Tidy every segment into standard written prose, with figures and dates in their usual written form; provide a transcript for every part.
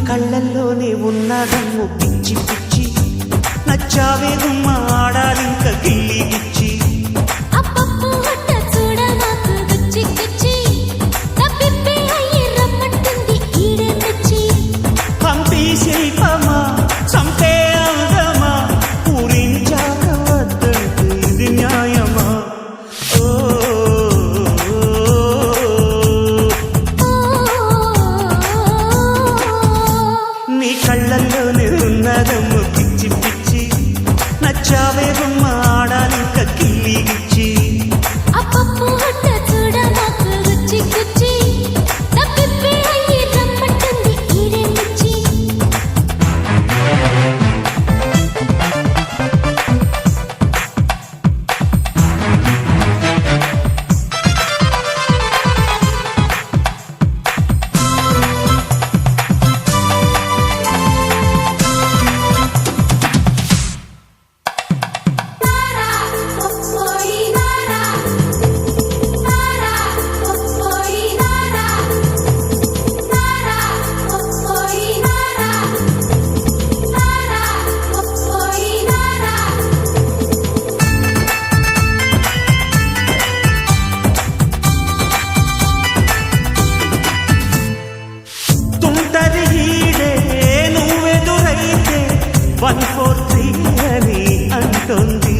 కళ్ళల్లోనే ఉన్నదమ్ము పిచ్చి పిచ్చి నచ్చావే గుమ్మ ఆడాలింక గిల్లి గిచ్చి హంపి శిల్పమా సంపే అందమా పూరించాక వద్దంటే ఇది న్యాయమా నీ కళ్ళల్లోనే ఉన్నదమ్ము పిచ్చి పిచ్చి నచ్చావే బొమ్మ ఆడాలింక గిల్లి గిచ్చి One, four, three అని అంటుంది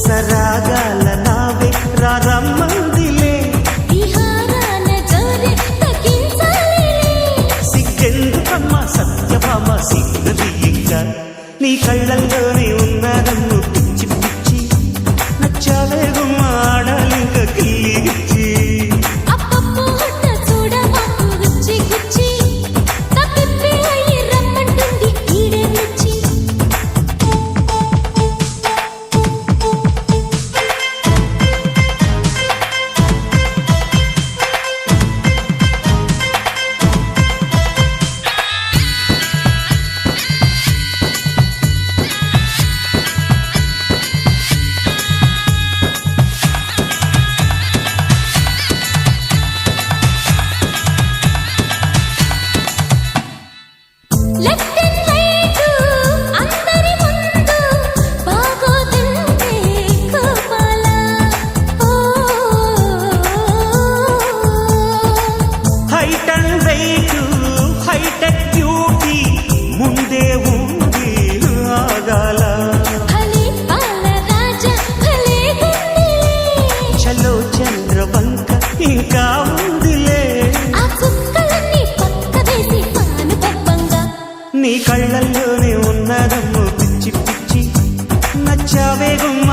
సరాగాల నావే రమ్మందిలే సిగ్గెందుకమ్మ సత్యభామ సిగ్గది ఇంకా నీ కళ్ళల్లోనే ఉన్నదమ్ము పిచ్చి పిచ్చి నచ్చావే గుమ్మ ఆడాలింక గిల్లి గిచ్చి హైటెక్ బ్యూటీ ముందే ఉంది ఆగాల చలో చంద్రవంక ఇంకా ఉందిలే నీ కళ్ళల్లోనే ఉన్నదమ్ము పిచ్చి పిచ్చి నచ్చావే గుమ్మ